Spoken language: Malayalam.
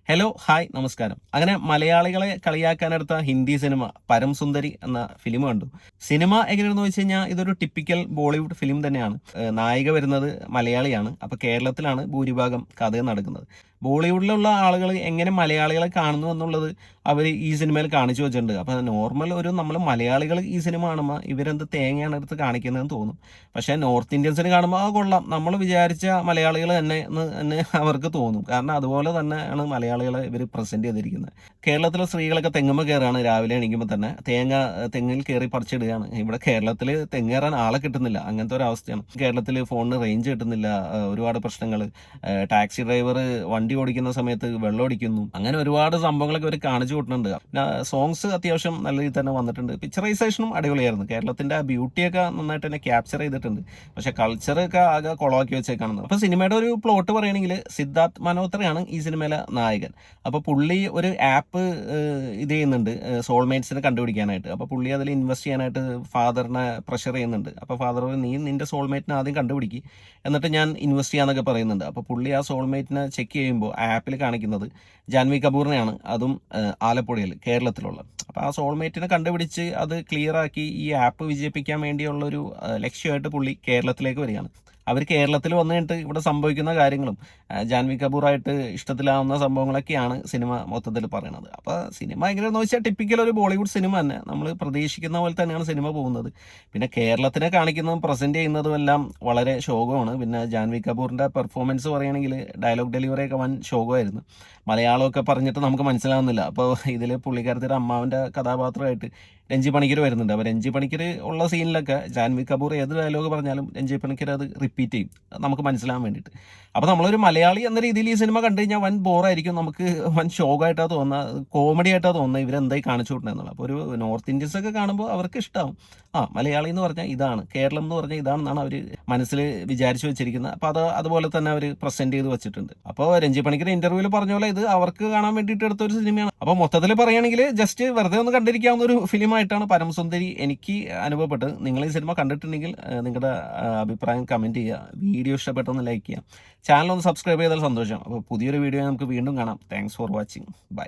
ഹലോ ഹായ് നമസ്കാരം. അങ്ങനെ മലയാളികളെ കളിയാക്കാനെടുത്ത ഹിന്ദി സിനിമ പരം സുന്ദരി എന്ന ഫിലിം കണ്ടു. സിനിമ എങ്ങനെയാണെന്ന് വെച്ച് കഴിഞ്ഞാൽ ഇതൊരു ടിപ്പിക്കൽ ബോളിവുഡ് ഫിലിം തന്നെയാണ്. നായിക വരുന്നത് മലയാളിയാണ്. അപ്പോൾ കേരളത്തിലാണ് ഭൂരിഭാഗം കഥ നടക്കുന്നത്. ബോളിവുഡിലുള്ള ആളുകൾ എങ്ങനെ മലയാളികളെ കാണുന്നു എന്നുള്ളത് അവർ ഈ സിനിമയിൽ കാണിച്ചു വെച്ചിട്ടുണ്ട്. അപ്പോൾ നോർമൽ ഒരു നമ്മൾ മലയാളികൾ ഈ സിനിമ കാണുമ്പോൾ ഇവരെന്ത് തേങ്ങയാണ് എടുത്ത് കാണിക്കുന്നതെന്ന് തോന്നും. പക്ഷേ നോർത്ത് ഇന്ത്യൻസിന് കാണുമ്പോൾ ആ കൊള്ളാം, നമ്മൾ വിചാരിച്ച മലയാളികൾ തന്നെ എന്ന് തന്നെ അവർക്ക് തോന്നും. കാരണം അതുപോലെ തന്നെയാണ് മലയാളികളെ ഇവർ പ്രസന്റ് ചെയ്തിരിക്കുന്നത്. കേരളത്തിലെ സ്ത്രീകളൊക്കെ തെങ്ങുമ്മ കയറാണ് രാവിലെ എണീക്കുമ്പോൾ തന്നെ. തെങ്ങിൽ കയറി പറിച്ചിടുകയാണ്. ഇവിടെ കേരളത്തിൽ തെങ്ങ് കയറാൻ ആളെ കിട്ടുന്നില്ല, അങ്ങനത്തെ ഒരു അവസ്ഥയാണ്. കേരളത്തിൽ ഫോണിന് റേഞ്ച് കിട്ടുന്നില്ല, ഒരുപാട് പ്രശ്നങ്ങൾ. ടാക്സി ഡ്രൈവർ വണ്ടി ഓടിക്കുന്ന സമയത്ത് വെള്ളം അടിക്കുന്നു, അങ്ങനെ ഒരുപാട് സംഭവങ്ങളൊക്കെ അവർ കാണിച്ചു കൂട്ടുന്നുണ്ട്. പിന്നെ സോങ്സ് അത്യാവശ്യം നല്ല രീതിയിൽ തന്നെ വന്നിട്ടുണ്ട്. പിക്ചറൈസേഷനും അടിപൊളിയായിരുന്നു. കേരളത്തിന്റെ ബ്യൂട്ടിയൊക്കെ നന്നായിട്ട് തന്നെ ക്യാപ്ചർ ചെയ്തിട്ടുണ്ട്. പക്ഷെ കൾച്ചറൊക്കെ ആകെ കുളമാക്കി വെച്ചേക്കാണ്. അപ്പൊ സിനിമയുടെ ഒരു പ്ലോട്ട് പറയുകയാണെങ്കിൽ സിദ്ധാർത്ഥ് മൽഹോത്രയാണ് ഈ സിനിമയിലെ നായകൻ. അപ്പോൾ പുള്ളി ഒരു ആപ്പ് ഇത് ചെയ്യുന്നുണ്ട് സോൾമേറ്റ്സിനെ കണ്ടുപിടിക്കാനായിട്ട്. അപ്പോൾ പുള്ളി അതിൽ ഇൻവെസ്റ്റ് ചെയ്യാനായിട്ട് ഫാദറിനെ പ്രഷർ ചെയ്യുന്നുണ്ട്. അപ്പോൾ ഫാദർ നീ നിന്റെ സോൾമേറ്റിനെ ആദ്യം കണ്ടുപിടിക്കുക, എന്നിട്ട് ഞാൻ ഇൻവെസ്റ്റ് ചെയ്യാന്നൊക്കെ പറയുന്നുണ്ട്. അപ്പോൾ പുള്ളി ആ സോൾമേറ്റിനെ ചെക്ക് ചെയ്യുമ്പോൾ ആപ്പിൽ കാണിക്കുന്നത് ജാൻവി കപൂറിനെയാണ്, അതും ആലപ്പുഴയിൽ കേരളത്തിലുള്ള. അപ്പോൾ ആ സോൾമേറ്റിനെ കണ്ടുപിടിച്ച് അത് ക്ലിയർ ആക്കി ഈ ആപ്പ് വിജയിപ്പിക്കാൻ വേണ്ടിയുള്ളൊരു ലക്ഷ്യമായിട്ട് പുള്ളി കേരളത്തിലേക്ക് വരികയാണ്. അവർ കേരളത്തിൽ വന്നു കഴിഞ്ഞിട്ട് ഇവിടെ സംഭവിക്കുന്ന കാര്യങ്ങളും ജാൻവി കപൂറായിട്ട് ഇഷ്ടത്തിലാവുന്ന സംഭവങ്ങളൊക്കെയാണ് സിനിമ മൊത്തത്തിൽ പറയുന്നത്. അപ്പോൾ സിനിമ എങ്ങനെയാണെന്ന് വെച്ചാൽ ടിപ്പിക്കൽ ഒരു ബോളിവുഡ് സിനിമ തന്നെ. നമ്മൾ പ്രതീക്ഷിക്കുന്ന പോലെ തന്നെയാണ് സിനിമ പോകുന്നത്. പിന്നെ കേരളത്തിനെ കാണിക്കുന്നതും പ്രസന്റ് ചെയ്യുന്നതും എല്ലാം വളരെ ശോകമാണ്. പിന്നെ ജാൻവി കപൂറിന്റെ പെർഫോമൻസ് പറയുകയാണെങ്കിൽ ഡയലോഗ് ഡെലിവറിയൊക്കെ വൻ ശോകമായിരുന്നു. മലയാളമൊക്കെ പറഞ്ഞിട്ട് നമുക്ക് മനസ്സിലാവുന്നില്ല. അപ്പോൾ ഇതിൽ പുള്ളിക്കാരത്തിയുടെ അമ്മാവൻ്റെ കഥാപാത്രമായിട്ട് രഞ്ജി പണിക്കർ വരുന്നുണ്ട്. അപ്പോൾ രഞ്ജി പണിക്കർ ഉള്ള സീനിലൊക്കെ ജാൻവി കപൂർ ഏത് ഡയലോഗ് പറഞ്ഞാലും രഞ്ജി പണിക്കർ അത് റിപ്പീറ്റ് ചെയ്യും, നമുക്ക് മനസ്സിലാവാൻ വേണ്ടിയിട്ട്. അപ്പോൾ നമ്മളൊരു മലയാളി എന്ന രീതിയിൽ ഈ സിനിമ കണ്ടു കഴിഞ്ഞാൽ വൻ ബോറായിരിക്കും, നമുക്ക് വൻ ഷോക്കായിട്ടാണ് തോന്നുക, കോമഡി ആയിട്ടാണ് തോന്നുന്നത് ഇവരെന്തായി കാണിച്ചു വിട്ടണമെന്നുള്ളത്. അപ്പോൾ ഒരു നോർത്ത് ഇന്ത്യൻസ് ഒക്കെ കാണുമ്പോൾ അവർക്ക് ഇഷ്ടമാവും. മലയാളി എന്ന് പറഞ്ഞാൽ ഇതാണ്, കേരളം എന്ന് പറഞ്ഞാൽ ഇതാണെന്നാണ് അവർ മനസ്സിൽ വിചാരിച്ചു വെച്ചിരിക്കുന്നത്. അപ്പോൾ അതുപോലെ തന്നെ അവർ പ്രസന്റ് ചെയ്ത് വെച്ചിട്ടുണ്ട്. അപ്പോൾ രഞ്ജി പണിക്കർ ഇന്റർവ്യൂവിൽ പറഞ്ഞ പോലെ ഇത് അവർക്ക് കാണാൻ വേണ്ടിയിട്ട് എടുത്ത ഒരു സിനിമയാണ്. അപ്പോൾ മൊത്തത്തിൽ പറയുകയാണെങ്കിൽ ജസ്റ്റ് വെറുതെ ഒന്ന് കണ്ടിരിക്കാവുന്ന ഒരു ഫിലിമായിട്ടാണ് പരമസുന്ദരി എനിക്ക് അനുഭവപ്പെട്ടത്. നിങ്ങൾ ഈ സിനിമ കണ്ടിട്ടുണ്ടെങ്കിൽ നിങ്ങളുടെ അഭിപ്രായം കമന്റ് ചെയ്യുക, വീഡിയോ ഇഷ്ടപ്പെട്ടൊന്ന് ലൈക്ക് ചെയ്യുക, ചാനൽ ഒന്ന് സബ്സ്ക്രൈബ് ചെയ്താൽ സന്തോഷം. അപ്പോൾ പുതിയൊരു വീഡിയോ നമുക്ക് വീണ്ടും കാണാം. Thanks for watching. ബൈ.